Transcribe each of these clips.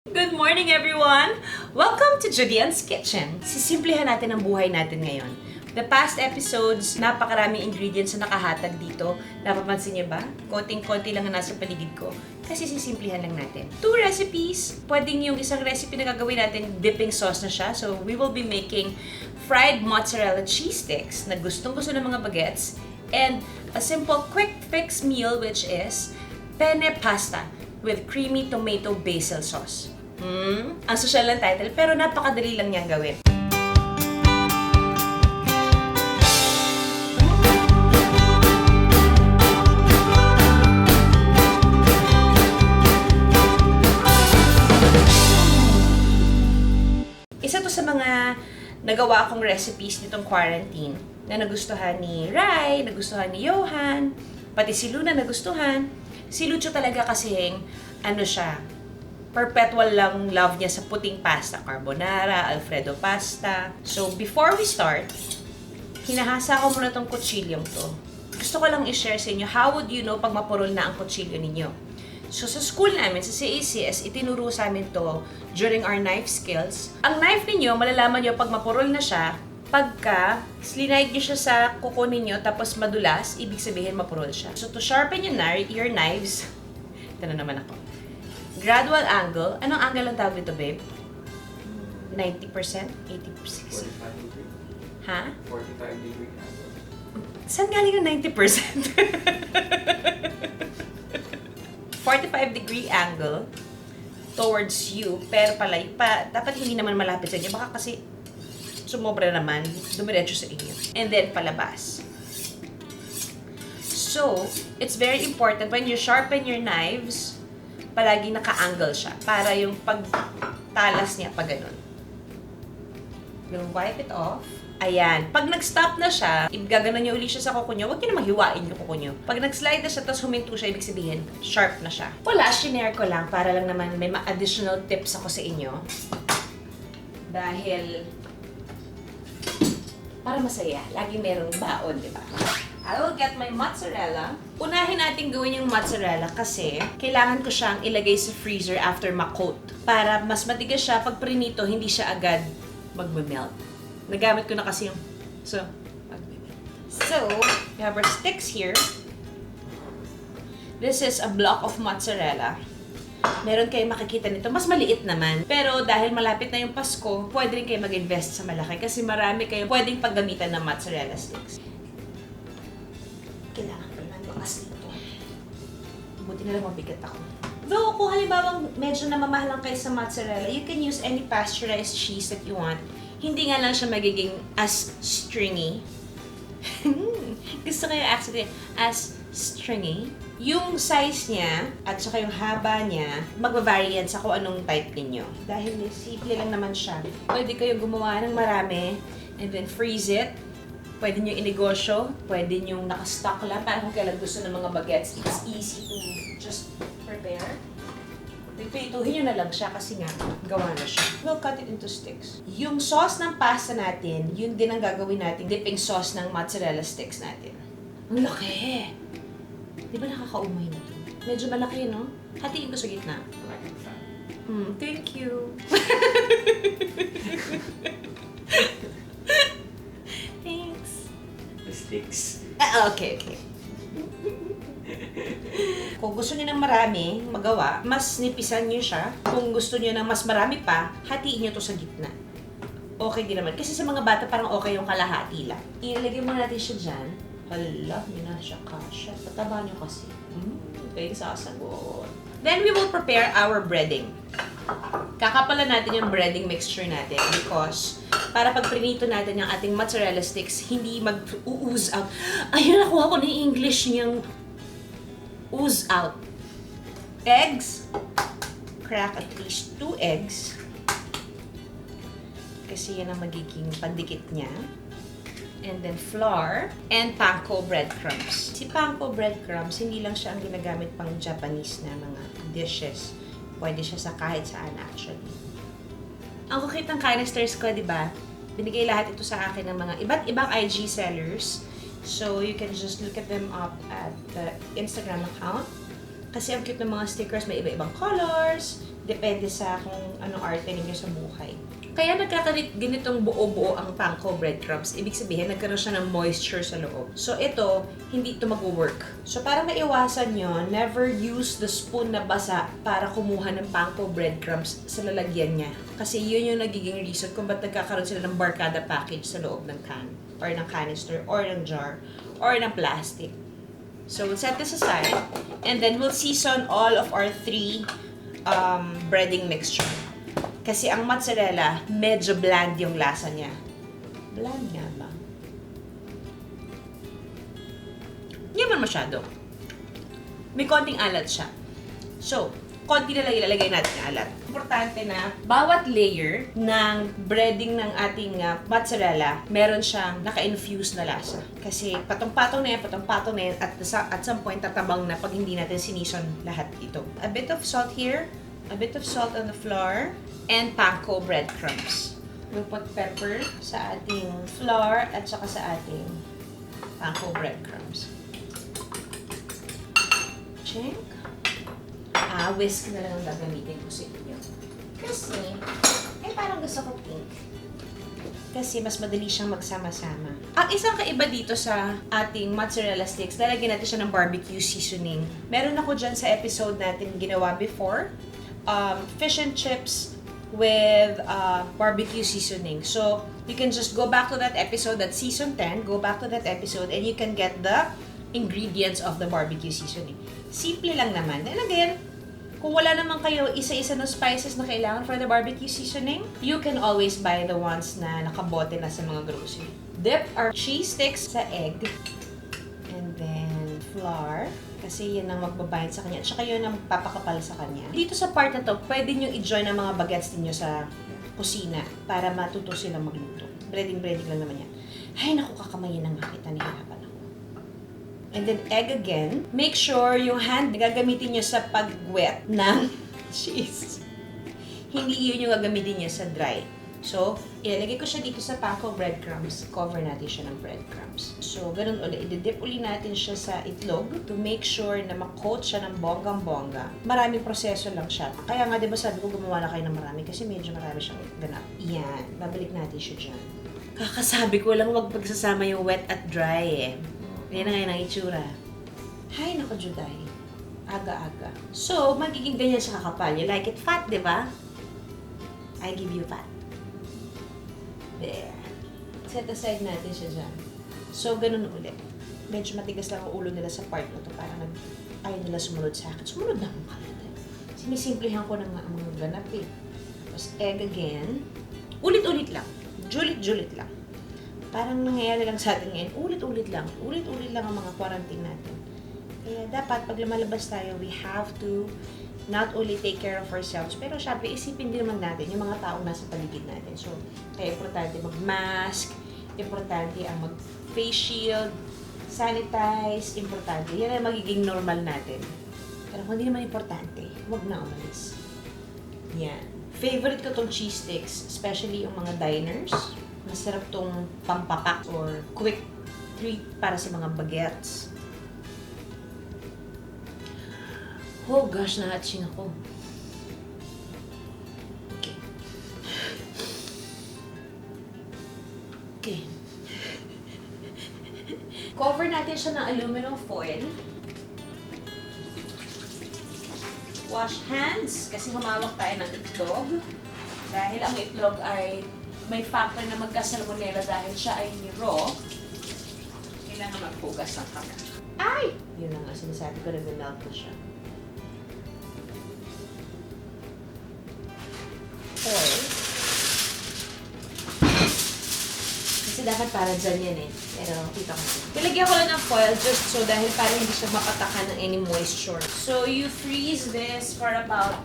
Good morning, everyone! Welcome to Julian's Kitchen. Sisimplihan natin ang buhay natin ngayon. The past episodes, napakaraming ingredients na nakahatag dito. Napapansin niyo ba? Konting-konti lang ang nasa paligid ko. Kasi sisimplihan lang natin. 2 recipes. Pwedeng yung isang recipe na gagawin natin, dipping sauce na siya. So, we will be making fried mozzarella cheese sticks na gustong-gusto ng mga bagets. And a simple quick fix meal which is penne pasta with creamy tomato basil sauce. Ang social lang title, pero napakadali lang niyang gawin. Isa to sa mga nagawa akong recipes nitong quarantine na nagustuhan ni Rai, nagustuhan ni Johan, pati si Luna nagustuhan. Si Lucho talaga kasing, perpetual lang love niya sa puting pasta, carbonara, alfredo pasta. So, before we start, hinahasa ko muna tong kutsilyong to. Gusto ko lang i-share sa inyo, how would you know pag mapurol na ang kutsilyo ninyo? So, sa school namin, sa CACS, itinuro sa amin to during our knife skills. Ang knife ninyo, malalaman nyo pag mapurol na siya, pagka slinide nyo siya sa kuko ninyo, tapos madulas, ibig sabihin mapurol siya. So, to sharpen your knives, ito na naman ako. Gradual angle. Anong angle ang tawag dito, babe? 90%? 80%? 45 degree. Ha? 45 degree angle. Saan galing yung 90%? 45 degree angle towards you, pero dapat hindi naman malapit sa inyo. Baka kasi sumobra naman, dumiretso sa inyo. And then, palabas. So, it's very important when you sharpen your knives, palagi naka-angle siya. Para yung pagtalas niya, pag ganun. Yung wipe it off. Ayan. Pag nag-stop na siya, gaganon niyo ulit siya sa kuko niyo, huwag niyo naman hiwain yung kuko niyo. Pag nag-slide na siya, tapos huminto siya, ibig sabihin, sharp na siya. Wala, shinare ko lang para lang naman may additional tips ako sa inyo. Dahil, para masaya, lagi merong baon, di ba? I will get my mozzarella. Unahin natin gawin yung mozzarella kasi kailangan ko siyang ilagay sa freezer after ma-coat. Para mas matigas siya, pag prinito, hindi siya agad magme-melt. Nagamit ko na kasi yung... So, we have our sticks here. This is a block of mozzarella. Meron kayong makikita nito. Mas maliit naman. Pero dahil malapit na yung Pasko, pwede rin kayo mag-invest sa malaki kasi marami kayong pwedeng paggamitan ng mozzarella sticks. Kailangan ko ng bakas nito. Buti na lang mabigat ako. Though, kung halimbawa medyo namamahal lang kayo sa mozzarella, you can use any pasteurized cheese that you want. Hindi nga lang siya magiging as stringy. Gusto ko yung actually as stringy. Yung size niya at saka yung haba niya, magbavari yan sa kung anong type ninyo. Dahil simple lang naman siya. Pwede kayo gumawa ng marami and then freeze it. Pwede nyo inegosyo, pwede nyo nakastock lang para kung kailan gusto ng mga bagets. It's easy to just prepare. Pipituhin nyo na lang siya kasi nga, gawa na siya. We'll cut it into sticks. Yung sauce ng pasta natin, yun din ang gagawin natin, dipping sauce ng mozzarella sticks natin. Ang laki! Di ba nakakaumay na to? Medyo malaki, no? Hatiin ko sa gitna. Like that. Thank you. Sticks. Okay. Kung gusto niyo ng marami magawa, mas nipisan niyo siya. Kung gusto niyo ng mas marami pa, hatiin niyo to sa gitna. Okay din naman. Kasi sa mga bata, parang okay yung kalahati lang. Ilagay muna natin siya dyan. Hala, hindi na siya kasha. Pataba niyo kasi. Okay, sasagot. Then we will prepare our breading. Kakapalan natin yung breading mixture natin because para pag prinito natin yung ating mozzarella sticks, hindi mag-ooze out. Ayun, nakuha ko na yung English niyang ooze out. Eggs. Crack at least 2 eggs. Kasi yan ang magiging pandikit niya. And then flour and panko breadcrumbs. Si panko breadcrumbs, hindi lang siya ang ginagamit pang Japanese na mga dishes. Pwede siya sa kahit saan actually. Ang kukit ng canisters ko, di ba? Binigay lahat ito sa akin ng mga iba't ibang IG sellers. So, you can just look at them up at the Instagram account. Kasi ang cute ng mga stickers, may iba-ibang colors, Depende sa kung anong arte ninyo sa buhay. Kaya nagkakaroon ganitong buo-buo ang panko breadcrumbs. Ibig sabihin, nagkaroon siya ng moisture sa loob. So ito, hindi ito mag-work. So para maiwasan nyo, never use the spoon na basa para kumuha ng panko breadcrumbs sa lalagyan niya. Kasi yun yung nagiging reason kung ba't nagkakaroon sila ng barcada package sa loob ng can, or ng canister, or ng jar, or ng plastic. So we'll set this aside, and then we'll season all of our 3 breading mixture. Kasi ang mozzarella, medyo bland yung lasa niya. Bland nga ba? Hindi man masyado. May konting alat siya. So, konti na lang ilalagay natin ng alat. Importante na bawat layer ng breading ng ating mozzarella, meron siyang naka-infuse na lasa. Kasi patong-patong na yan, at some point tatabang na pag hindi natin sinison lahat ito. A bit of salt here, a bit of salt on the flour, and panko breadcrumbs. We'll put pepper sa ating flour at saka sa ating panko breadcrumbs. Check. Whisk na lang ang gagamitin ko sa inyo. Kasi, parang gusto ko pink. Kasi mas madali siyang magsama-sama. Ang isang kaiba dito sa ating mozzarella sticks, lalagyan natin siya ng barbecue seasoning. Meron ako dyan sa episode natin ginawa before. Fish and chips with barbecue seasoning. So, you can just go back to that episode, that's season 10, go back to that episode, and you can get the ingredients of the barbecue seasoning. Simple lang naman. And again, kung wala naman kayo isa-isa ng spices na kailangan for the barbecue seasoning, you can always buy the ones na nakabote na sa mga grocery. Dip our cheese sticks sa egg, and then flour, kasi yan ang magbabind sa kanya, at saka yun ang papakapal sa kanya. Dito sa part na to, pwede nyo i-join ang mga bagets ninyo sa kusina para matuto silang magluto. Breading lang naman yan. Ay, naku, kakamayin ang makita, nahihirapan ako. And then egg again. Make sure yung hand na gagamitin nyo sa pag-wet ng cheese. Hindi yun yung gagamitin nyo sa dry. So, ilalagay ko siya dito sa panko breadcrumbs. Cover natin siya ng breadcrumbs. So, ganun ulit. I-dip uli natin siya sa itlog to make sure na makoat siya ng bonggang-bongga. Maraming proseso lang siya. Kaya nga, di ba sabi ko gumawa na kayo ng marami kasi medyo marami siyang ganap. Yan. Babalik natin siya dyan. Kakasabi ko lang wag pagsasama yung wet at dry eh. Yan na ngayon ang itsura. Hay, naku, Juday. Aga-aga. So, magiging ganyan siya kakapal. You like it fat, di ba? I give you fat. There. Set aside natin siya dyan. So, ganun ulit. Medyo matigas lang ang ulo nila sa part na to. Parang ayaw nila sumunod sa akin. Sumunod na akong kalit. Sinisimplihan ko na nga ang mga ganap eh. Tapos, egg again. Ulit-ulit lang. Julit-julit lang. Parang nangyayari lang sa atin ngayon. Ulit-ulit lang. Ulit-ulit lang ang mga quarantine natin. Kaya dapat, pag lumalabas tayo, we have to not only take care of ourselves, pero syempre, isipin din naman natin yung mga taong nasa paligid natin. So, kaya importante mag-mask, importante ang mag-face shield, sanitize, importante. Yan ang magiging normal natin. Pero kung hindi naman importante, huwag na umalis. Yan. Favorite ko tong cheese sticks, especially yung mga diners. Masarap tong pampapak or quick treat para sa mga bagets. Oh gosh, na-hatching ako. Okay. Okay. Cover natin siya ng aluminum foil. Wash hands kasi humawak tayo ng itlog. Dahil ang itlog ay may factor na magka-salmonella dahil siya ay raw. Kailangan magpugas ng kamay. Ay! Yun lang nga, sinasabi ko na melt na siya. Foil. Kasi dapat para dyan yan eh. Pero kita ko. Nilagyan ko lang ng foil just so dahil para hindi siya mapatakan ng any moisture. So you freeze this for about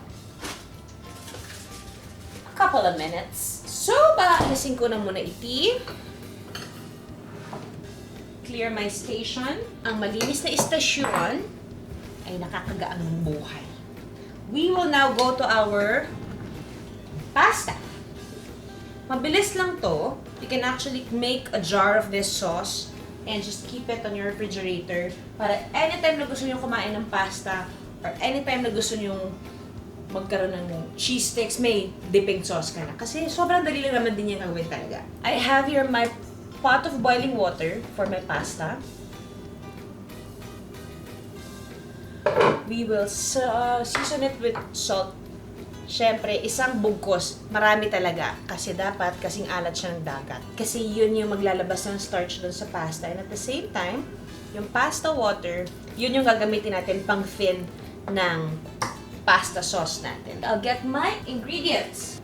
a couple of minutes. So, paalisin ko na muna iti. Clear my station. Ang malinis na istasyon ay nakakagaan ng buhay. We will now go to our pasta. Mabilis lang to. You can actually make a jar of this sauce and just keep it on your refrigerator para anytime na gusto niyo kumain ng pasta or anytime na gusto niyo magkaroon ng cheese sticks, may dipping sauce ka na. Kasi sobrang dali lang naman din yung gawin talaga. I have here my pot of boiling water for my pasta. We will season it with salt. Siyempre, isang bugkos, marami talaga. Kasi dapat, kasing alat siya ng dagat. Kasi yun yung maglalabas ng starch doon sa pasta. And at the same time, yung pasta water, yun yung gagamitin natin pang thin ng pasta sauce natin. I'll get my ingredients.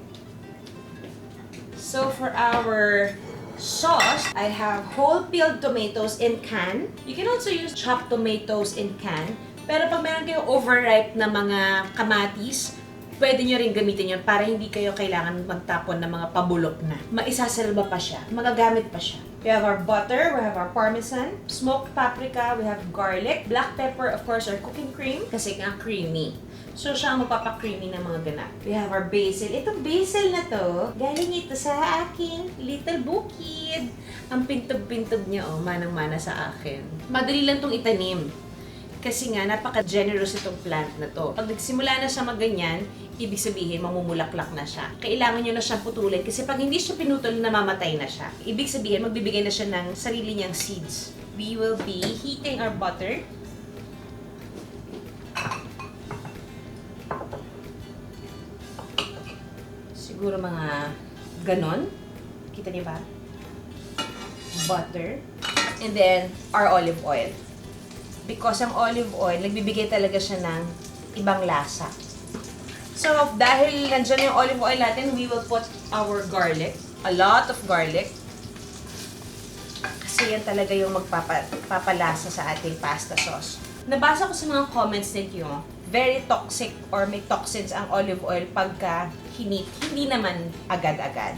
So for our sauce, I have whole peeled tomatoes in can. You can also use chopped tomatoes in can. Pero pag meron kayong overripe na mga kamatis, pwede nyo rin gamitin yun para hindi kayo kailangan magtapon ng mga pabulok na. Maisasalba pa siya. Magagamit pa siya. We have our butter, we have our parmesan, smoked paprika, we have garlic, black pepper, of course, our cooking cream, kasi nga creamy. So, siya ang magpapa-creamy ng mga ganap. We have our basil. Itong basil na to, galing ito sa aking little bukid. Ang pintog-pintog niya, manang-mana sa akin. Madali lang tong itanim. Kasi nga, napaka-generous itong plant na to. Pag nagsimula na siya magganyan, ibig sabihin, mamumulaklak na siya. Kailangan nyo na siyang putulin kasi pag hindi siya pinutol, namamatay na siya. Ibig sabihin, magbibigay na siya ng sarili niyang seeds. We will be heating our butter. Siguro mga ganon. Kita niyo ba? Butter. And then, our olive oil. Because ang olive oil, nagbibigay talaga siya ng ibang lasa. So, dahil nandiyan yung olive oil natin, we will put our garlic. A lot of garlic. Kasi yan talaga yung magpapalasa sa ating pasta sauce. Nabasa ko sa mga comments ninyo, very toxic or may toxins ang olive oil pagka hinit. Hindi naman agad-agad.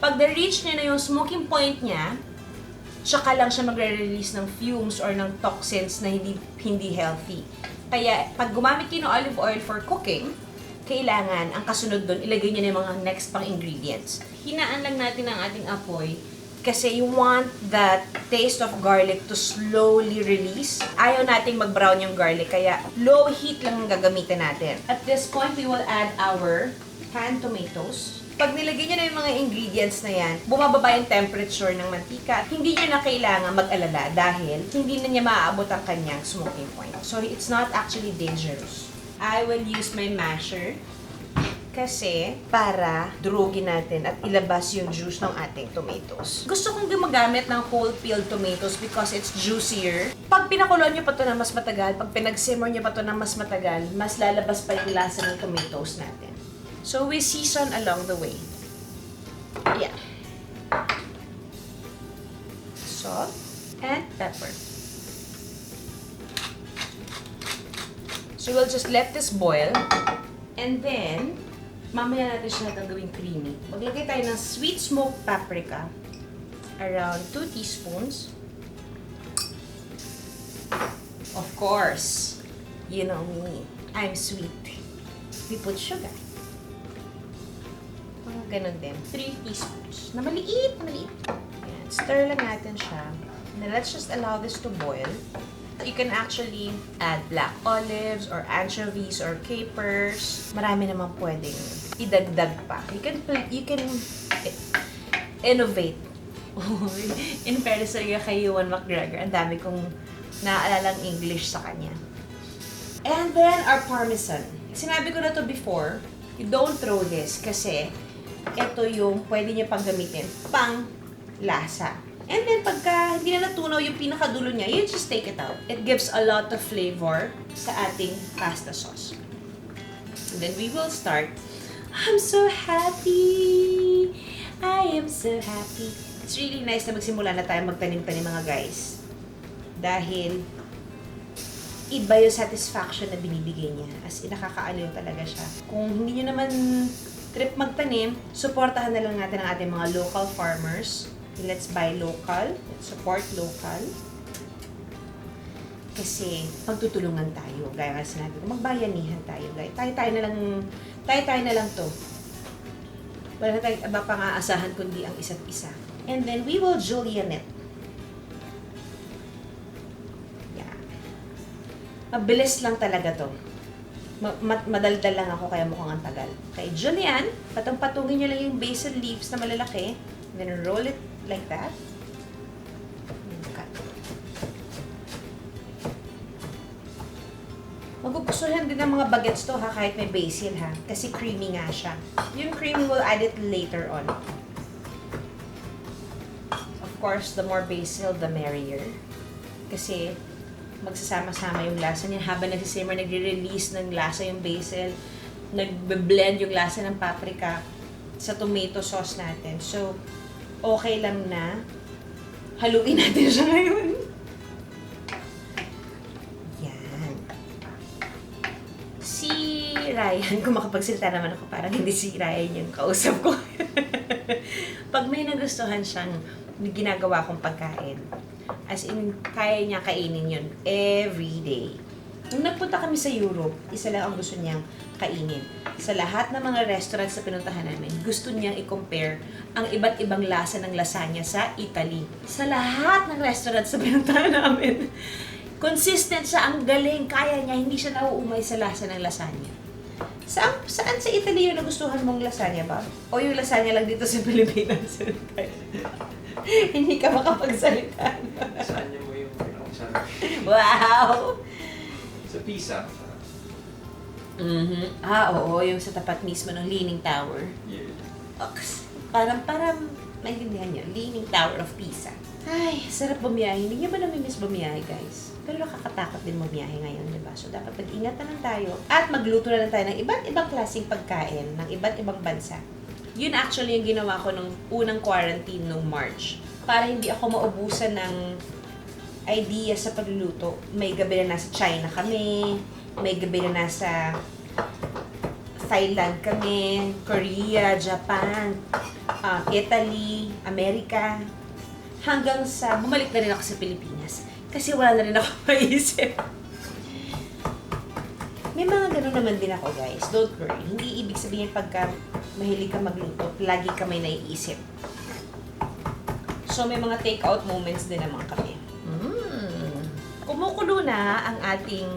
Pag na-reach niya na yung smoking point niya, tsaka lang siya magre-release ng fumes or ng toxins na hindi healthy. Kaya, pag gumamit kayo ng olive oil for cooking, kailangan, ang kasunod doon, ilagay niyo na yung mga next pang ingredients. Hinaan lang natin ang ating apoy kasi you want that taste of garlic to slowly release. Ayaw nating mag-brown yung garlic, kaya low heat lang ang gagamitin natin. At this point, we will add our canned tomatoes. Pag nilagay nyo na yung mga ingredients na yan, bumababa yung temperature ng mantika at hindi nyo na kailangan mag-alala dahil hindi na niya maaabot ang kanyang smoking point. So, it's not actually dangerous. I will use my masher kasi para durugin natin at ilabas yung juice ng ating tomatoes. Gusto kong gumagamit ng whole peeled tomatoes because it's juicier. Pag pinakuloan nyo pa ito ng mas matagal, pag pinag-simmer nyo pa ito ng mas matagal, mas lalabas pa yung lasa ng tomatoes natin. So, we season along the way. Yeah. Salt and pepper. So, we'll just let this boil. And then, mamaya natin siya gagawing creamy. Maglagay tayo ng sweet smoked paprika. Around 2 teaspoons. Of course, you know me. I'm sweet. We put sugar. Ganon din. 3 teaspoons. Na maliit, maliit. Ayan. Stir lang natin siya. Then let's just allow this to boil. You can actually add black olives or anchovies or capers. Marami naman pwedeng idagdag pa. You can innovate. In fairness kay Ewan McGregor, ang dami kong naalalang English sa kanya. And then our parmesan. Sinabi ko na to before, you don't throw this kasi ito yung pwede niya pang gamitin pang lasa. And then, pagka hindi na natunaw yung pinakadulo niya, you just take it out. It gives a lot of flavor sa ating pasta sauce. And then, we will start. I'm so happy! I am so happy. It's really nice na magsimula na tayo magtanim-tanim mga guys. Dahil, iba yung satisfaction na binibigay niya. As in, nakakaaliw talaga siya. Kung hindi nyo naman trip magtanim, supportahan na lang natin ang ating mga local farmers. Let's buy local. Let's support local. Kasi pagtutulungan tayo. Gaya nga sinabi ko, magbayanihan tayo. Tayo-tayo na lang to. Wala na tayong iba pang aasahan kundi ang isa't isa. And then we will julienne it. Yeah. Mabilis lang talaga to. Madaldal lang ako kaya mukhang ang tagal. Kay Julian, patong-patungin niyo lang yung basil leaves na malalaki. Then roll it like that. Cut. Magugustuhan din ng mga bagets to ha, kahit may basil ha. Kasi creamy nga siya. Yung creamy will add it later on. Of course, the more basil, the merrier. Kasi magsasama-sama yung lasa niya habang nagsisimmer, nagre-release ng lasa yung basil, nagbe-blend yung lasa ng paprika sa tomato sauce natin. So, okay lang na haluin natin siya ngayon. Yan. Si Ryan, kung makapagsalita naman ako, parang hindi si Ryan yung kausap ko. Pag may nagustuhan siyang ginagawa kong pagkain, as in, kaya niya kainin yun every day. Nung nagpunta kami sa Europe, isa lang ang gusto niyang kainin. Sa lahat ng mga restaurants na pinuntahan namin, gusto niyang i-compare ang iba't ibang lasa ng lasagna sa Italy. Sa lahat ng restaurants na pinuntahan namin, consistent siya, ang galing, kaya niya, hindi siya nauumay sa lasa ng lasagna. Saan sa Italy yung nagustuhan mong lasagna ba? O yung lasagna lang dito sa Pilipinas? Hindi ka makapagsalita. Saan niyo mo yung sarap? Wow! Sa pizza. Oo, yung sa tapat mismo ng Leaning Tower. Yeah. Ox. Parang, naintindihan niyo, Leaning Tower of Pisa. Ay, sarap bumiyahe. Hindi niyo ba namimiss bumiyahe, guys? Pero nakakatakot din bumiyahe ngayon, di ba? So, dapat mag-ingat na lang tayo. At magluto na lang tayo ng iba't ibang klaseng pagkain ng iba't ibang bansa. Yun actually yung ginawa ko nung unang quarantine nung March. Para hindi ako maubusan ng idea sa pagluluto. May gabi na nasa China kami, may gabi na nasa Thailand kami, Korea, Japan, Italy, Amerika. Hanggang sa bumalik na rin ako sa Pilipinas. Kasi wala na rin ako maisip. May mga ganun naman din ako, guys. Don't worry. Hindi ibig sabihin pagka mahilig ka magluto, lagi ka may naiisip. So, may mga take-out moments din naman kami. Kumukulo na ang ating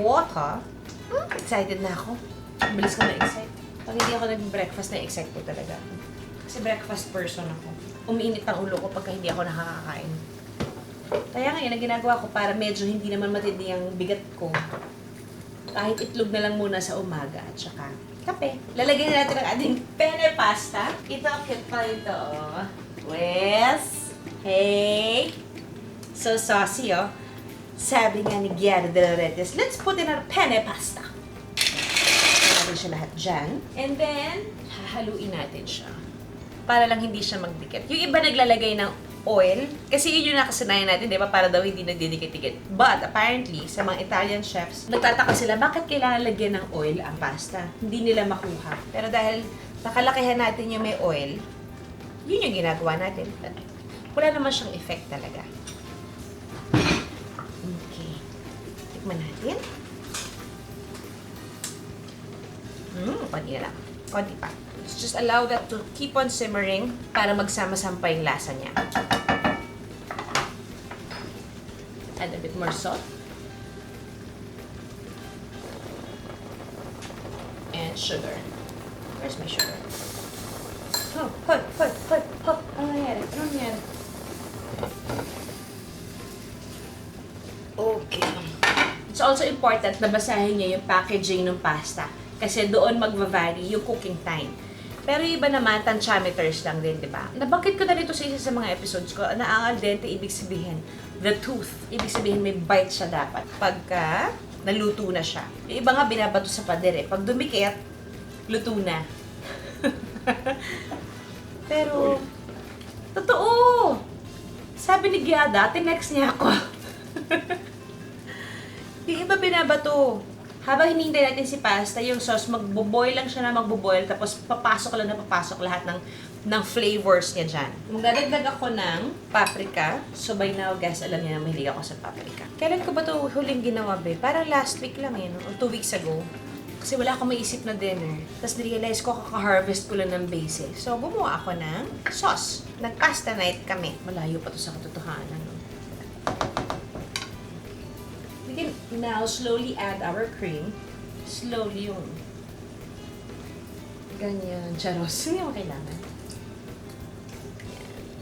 water. Excited na ako. Bilis ko na-excite. Pag hindi ako nag-breakfast, na-excite ko talaga. Kasi breakfast person ako. Umiinit ang ulo ko pagka hindi ako nakakakain. Kaya ngayon, ang ginagawa ko para medyo hindi naman matindi ang bigat ko, kahit itlog na lang muna sa umaga at saka kape. Lalagyan na natin ang ating penne pasta. Ito, cute pa ito. Wes! Hey! So saucy, oh. Sabi nga ni Guiado de Loretes, let's put in our penne pasta. Lagyan natin siya lahat dyan. And then, hahaluin natin siya. Para lang hindi siya magdikit. Yung iba naglalagay ng oil, kasi yun yung nakasanayan natin, di ba? Para daw hindi nagdidikit-dikit. But apparently, sa mga Italian chefs, nagtataka sila, bakit kailangan lagyan ng oil ang pasta? Hindi nila makuha. Pero dahil nakalakihan natin yung may oil, yun yung ginagawa natin. Wala naman siyang effect talaga. Okay. Tikman natin. Konti na lang. Konti pa. Let's just allow that to keep on simmering para magsama-sampa yung lasa niya. Add a bit more salt. And sugar. Where's my sugar? Oh, hot. Ano nangyari? Okay. It's also important na basahin niyo yung packaging ng pasta. Kasi doon magva-vary yung cooking time. Pero yung iba naman, tantiameters lang din, di ba? Nabanggit ko na dito sa isa sa mga episodes ko na ang al dente, ibig sabihin, the tooth. Ibig sabihin, may bite siya dapat. Pagka naluto na siya. Yung iba nga, binabato sa pader eh. Pag dumikit, luto na. Pero, totoo! Sabi ni Giada, tinext niya ako. Yung iba binabato. Habang hinihintay natin si pasta, yung sauce, magbo-boil lang siya na magbo-boil, tapos papasok lahat ng flavors niya dyan. Magdadagdag ako ng paprika. So by now, guys, alam niya na mahilig ako sa paprika. Kailan ko ba ito huling ginawa, be? Parang last week lang eh, no? Or 2 weeks ago. Kasi wala akong maisip na dinner. Tapos narealize ko, kaka-harvest ko lang ng basil. So gumawa ako ng sauce. Nag-pasta night kami. Malayo pa to sa katotohanan, no? Now, slowly add our cream. Slowly yung ganyan. Charos. Hindi mo kailangan. Yan.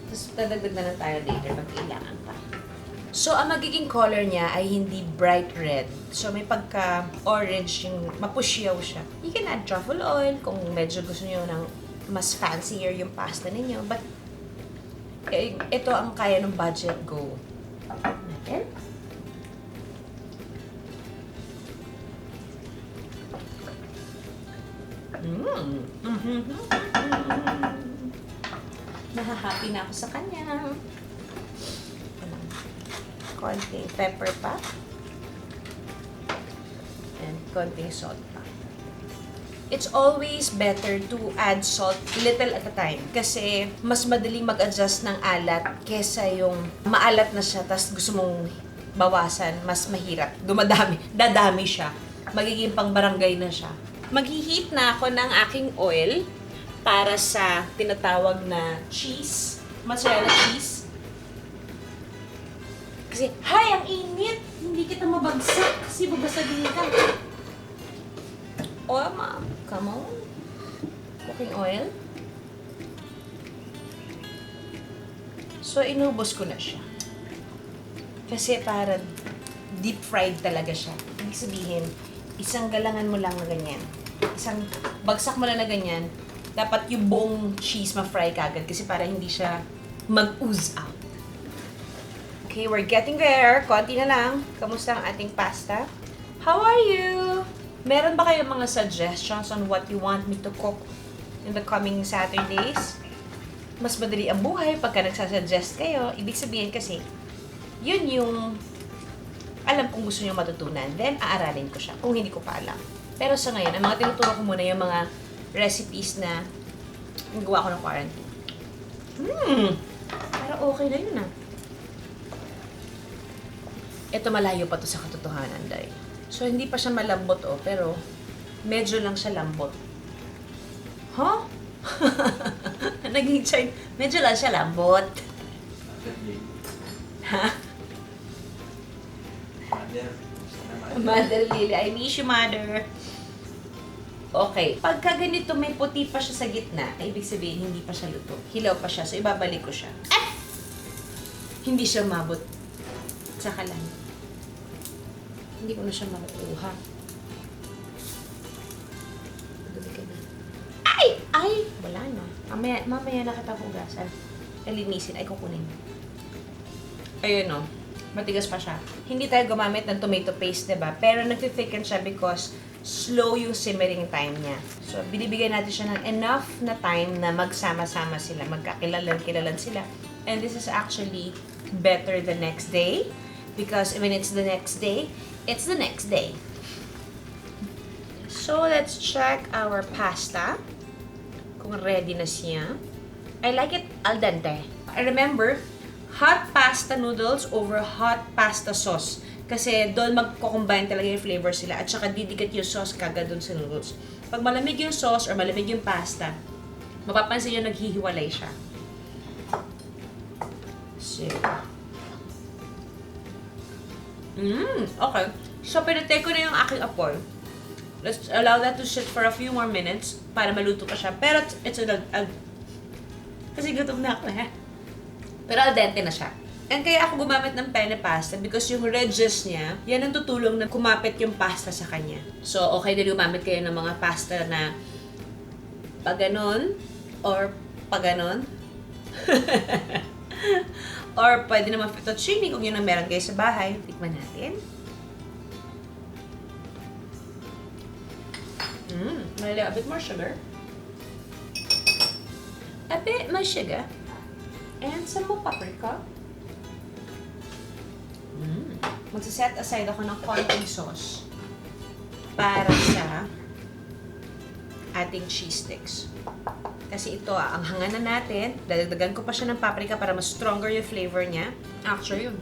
Tapos, dadagdag na lang tayo later pag kailangan pa. So, ang magiging color niya ay hindi bright red. So, may pagka-orange yung mapusyaw siya. You can add truffle oil kung medyo gusto niyo ng mas fancier yung pasta ninyo. But, ito ang kaya ng budget go. Natin. Nahahappy na ako sa kanya. Konting pepper pa. And konting salt pa. It's always better to add salt little at a time. Kasi mas madaling mag-adjust ng alat kesa yung maalat na siya tas gusto mong bawasan, mas mahirap. Dadami siya. Magiging pang barangay na siya. Mag-heat na ako ng aking oil para sa tinatawag na cheese. Mozzarella cheese. Kasi, hay, ang init! Hindi kita mabagsak kasi babasagin ka. Oh, ma'am. Come on. Cooking oil. So, inubos ko na siya. Kasi para deep fried talaga siya. Ibig sabihin, isang galangan mo lang na ganyan. Isang bagsak mo lang na ganyan. Dapat yung buong cheese ma-fry kagad kasi para hindi siya mag-ooze out. Okay, we're getting there. Konti na lang. Kamusta ang ating pasta? How are you? Meron ba kayong mga suggestions on what you want me to cook in the coming Saturdays? Mas madali ang buhay pagka nagsasuggest kayo. Ibig sabihin kasi, yun yung alam kong gusto nyo matutunan. Then, aaralin ko siya kung hindi ko pa alam. Pero sa ngayon, ang mga tinuturo ko muna yung mga recipes na gawa ko ng quarantine. Pero okay na yun ah. Ito malayo pa to sa katotohanan, Day. So, hindi pa siya malambot, oh. Pero, medyo lang siya lambot. Huh? Naging Chinese. Medyo lang siya lambot. Ha? Mother Lily. I miss you, Mother. Okay. Pagka ganito may puti pa siya sa gitna, ay ibig sabihin, hindi pa siya luto. Hilaw pa siya. So, ibabalik ko siya. Ah! Hindi siya mabot. Saka lang. Hindi ko na siya makukuha. Dumi ka na. Ay! Ay! Wala na. Mamaya na kita hugasan. Linisin. Ay, kukunin. Ayun o. Matigas pa siya. Hindi tayo gumamit ng tomato paste, diba? Pero nag-thicken siya because slow yung simmering time niya. So, binibigyan natin siya ng enough na time na magsama-sama sila. Magkakilalan sila. And this is actually better the next day. Because when it's the next day, it's the next day. So, let's check our pasta. Kung ready na siya. I like it al dente. I remember, hot pasta noodles over hot pasta sauce. Kasi doon magko-combine talaga yung flavor sila. At saka didikit yung sauce kagad doon sa noodles. Pag malamig yung sauce or malamig yung pasta, mapapansin nyo naghihiwalay siya. So, okay. So, pinatay ko na yung aking apoy. Let's allow that to sit for a few more minutes para maluto pa siya. Pero it's kasi gutom na ako Pero al dente na siya. And kaya ako gumamit ng penne pasta because yung ridges niya, yan ang tutulong na kumapit yung pasta sa kanya. So, okay na gumamit kayo ng mga pasta na paganon or paganon. Or pwede naman fettuccine kung yun ang meron kayo sa bahay. Tikman natin. May a bit more sugar. A bit more sugar. And some more paprika. Magsaset aside ako ng konting sauce para sa ating cheese sticks. Kasi ito, ang hanganan natin, dadagdagan ko pa siya ng paprika para mas stronger yung flavor niya. Actually, yun.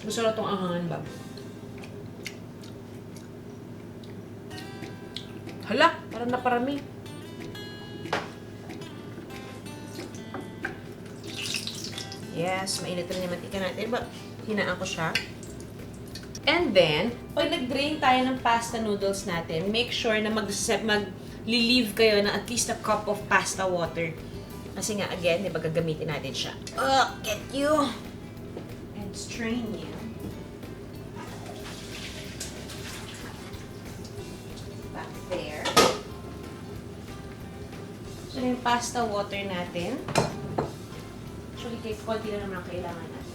Gusto na itong angangan ba? Hala, parang naparami. Yes, mainit rin yung mantika natin. But, hinaan ko siya. And then, pag nag-drain tayo ng pasta noodles natin, make sure na mag-relieve kayo ng at least a cup of pasta water. Kasi nga, again, di ba gagamitin natin siya. Get you! And strain you. Back there. So, yung pasta water natin. Actually, konti na naman ang kailangan natin.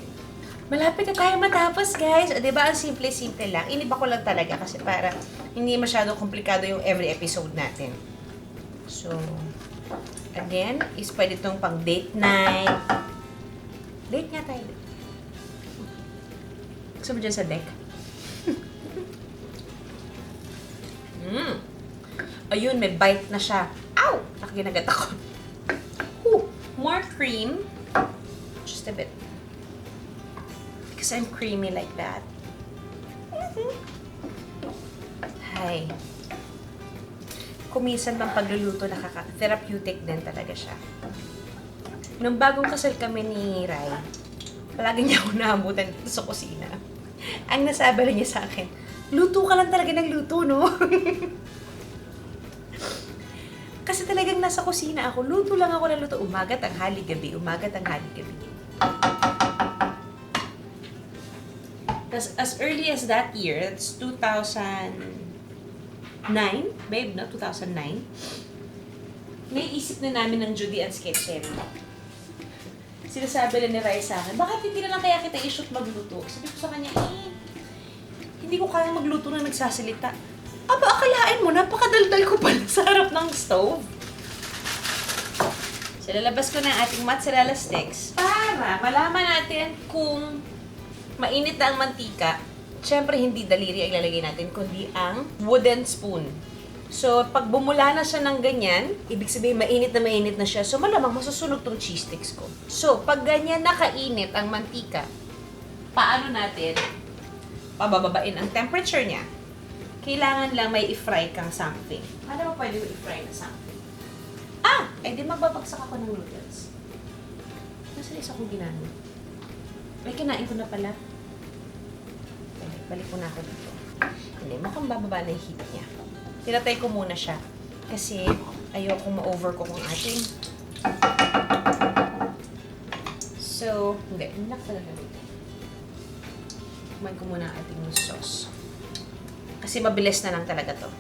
Malapit na tayo matapos, guys. O, diba? Ang simple-simple lang. Iniba ko lang talaga kasi para hindi masyadong komplikado yung every episode natin. So, again, is pwede itong pang date night. Date nga tayo. Gusto mo dyan sa deck? Ayun, may bite na siya. Ow! Nakaginagat ako. More cream. Just a bit. Because I'm creamy like that. Hi. Kuminsan pang pagluluto, therapeutic din talaga siya. Nung bagong kasal kami ni Rai, palagi niya ako naabutan dito sa kusina. Ang nasabi lang niya sa akin, luto ka lang talaga ng luto, no? Kasi talagang nasa kusina ako, luto lang ako ng luto. Umaga, tanghali, gabi. Umaga, tanghali, gabi. As early as that year, that's 2009, babe, no? 2009, may isip na namin ng Judy and Sketchery. Sinasabi lang ni Rai sa akin, bakit hindi na lang kaya kita i-shoot magluto? Sabi ko sa kanya, hindi ko kaya magluto na nagsasalita. Aba, akalain mo, napakadaldal ko pala sa harap ng stove. So, lalabas ko na ang ating mozzarella sticks para malaman natin kung mainit na ang mantika. Siyempre, hindi daliri ang ilalagay natin, kundi ang wooden spoon. So, pag bumula na siya ng ganyan, ibig sabihin mainit na siya. So, malamang masusunog tong cheese sticks ko. So, pag ganyan nakainit ang mantika, paano natin pabababain ang temperature niya? Kailangan lang may i-fry kang something. Ano ba pwede mo i-fry na something? Eh di mababagsak ako ng noodles. Nasa isa kong ginamit. May kinain ko na pala. Okay, balik ko na ako dito. Hindi, mukhang bababa na yung heat niya. Tinatay ko muna siya. Kasi ayoko ma-overcook ang ating. So, hindi. Inak talaga dito. Kumain ko muna ang ating sauce. Kasi mabilis na lang talaga to.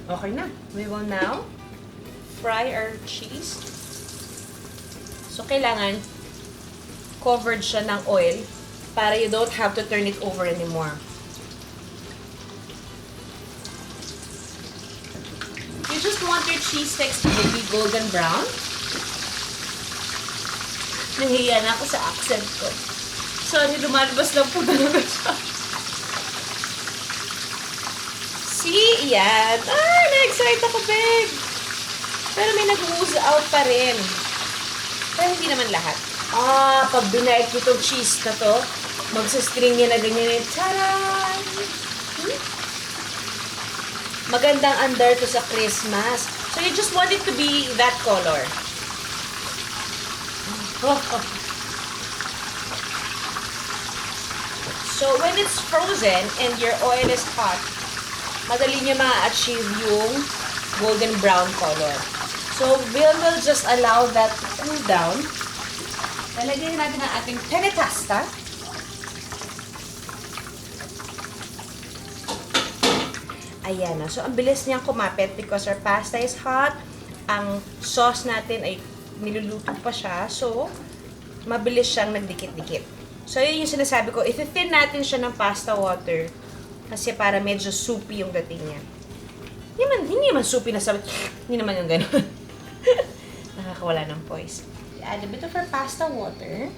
Okay na. We will now fry our cheese. So, kailangan covered siya ng oil para you don't have to turn it over anymore. You just want your cheese sticks to be golden brown. Nahiya na ako sa accent ko. Sorry, lumalabas lang po talaga siya. See? Yan. Na-excite ako, babe. Pero may nag-ooze out pa rin. Pero hindi naman lahat. Pag binayad ko itong cheese na to, magsastring niya na ganyan. Taran! Magandang under to sa Christmas. So, you just want it to be that color. So, when it's frozen and your oil is hot, madali niya ma-achieve yung golden brown color. So, we'll just allow that to cool down. Lalagyan natin ang ating penne pasta. Ayan na. So, ang bilis niyang kumapit because our pasta is hot. Ang sauce natin ay niluluto pa siya. So, mabilis siyang nagdikit-dikit. So, yun yung sinasabi ko. If-thin natin siya ng pasta water kasi para medyo soupy yung dating niya. Hindi naman soupy na sabi. Hindi naman yung gano'n. Nakakawala ng voice. Add a bit of our pasta water.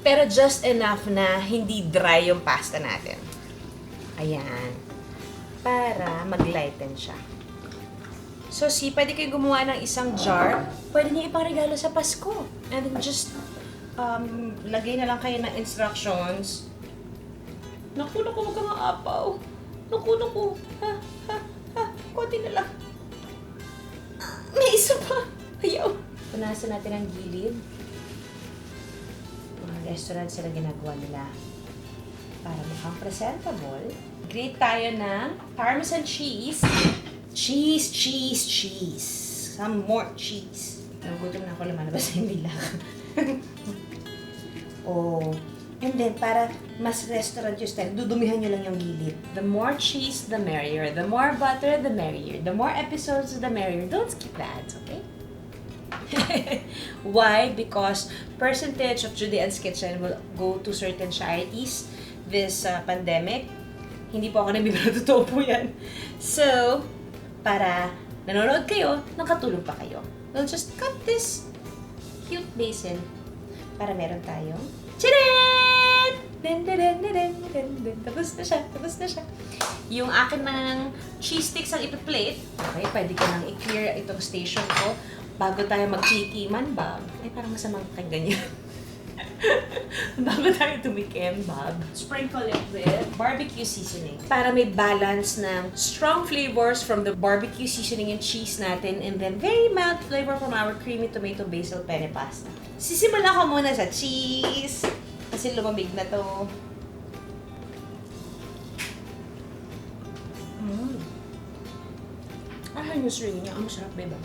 Pero just enough na hindi dry yung pasta natin. Ayan. Para mag-lighten siya. So, pwede kayo gumawa ng isang jar. Pwede niyo iparegalo sa Pasko. And then just, lagay na lang kayo ng instructions. Naku, huwag kang aapaw. Naku. Konti na lang. May isa pa. Ayaw. Punasan natin ang gilid. Mga restaurant sila ginagawa nila para mukhang presentable. Grate tayo ng Parmesan cheese. Cheese, cheese, cheese. Some more cheese. Nagutom na ako, lumalabas na yung bilang. Oh. And then, para mas restaurant yung style, dudumihan nyo lang yung gilid. The more cheese, the merrier. The more butter, the merrier. The more episodes, the merrier. Don't skip that, okay? Why? Because percentage of Judy Ann's Kitchen will go to certain charities this pandemic. Hindi po ako nabibiro, totoo po yan. So, para nanonood kayo, nakatulong pa kayo. We'll just cut this cute basin para meron tayong tcharan! Tapos na siya. Yung akin ng cheese sticks ang ipi-plate. Okay, pwede ko nang i-clear itong station ko bago tayo magtikiman, Bob. Ay, parang masamang kay ganyan. Bago tayo tumikim, Bob. Sprinkle it with barbecue seasoning. Para may balance ng strong flavors from the barbecue seasoning and cheese natin, and then very mild flavor from our creamy tomato basil penne pasta. Sisimula ko muna sa cheese. Kasi lumamig na to. Yung string niya. Ang masarap, diba?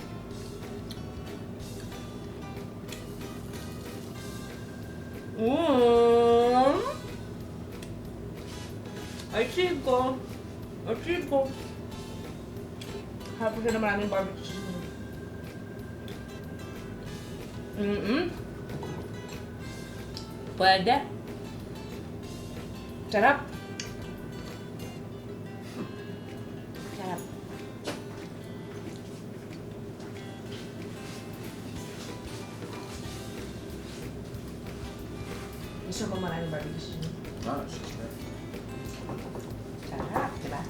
Achieve ko. Hapos na maraming barbecue. Pwede. Sarap. Sarap. Gusto ko maraming barbecue. Sister. Sarap, diba?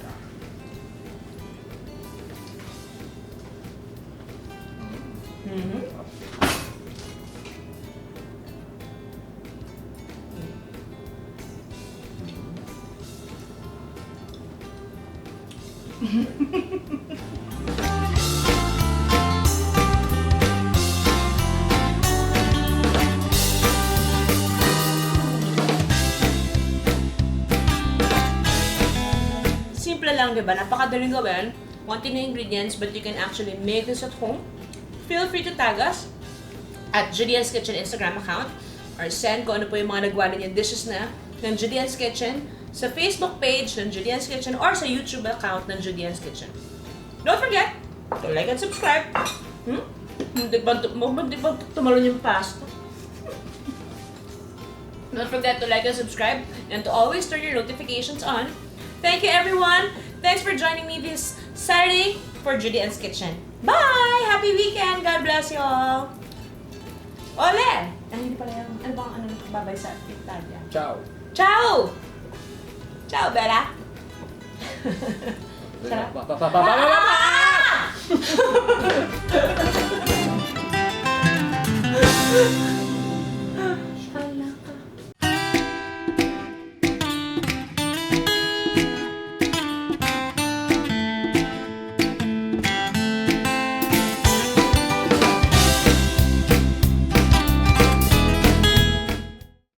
Simple lang, diba? Napakadaling gawin. Konti na ingredients, but you can actually make this at home. Feel free to tag us at Judy Ann's Kitchen Instagram account or send kung ano po yung mga nagawa niyo dishes na ng Judy Ann's Kitchen sa Facebook page ng Judy Ann's Kitchen or sa YouTube account ng Judy Ann's Kitchen. Don't forget to like and subscribe. Hindi ba tumalon yung pasta? Don't forget to like and subscribe and to always turn your notifications on. Thank you, everyone. Thanks for joining me this Saturday for Judy Ann's Kitchen. Bye! Happy weekend! God bless you all! Ole! Ay, hindi pala yung... Ano bang babay sa Italia? Ciao. Ciao! Ciao, Bella! Sarap. Ba.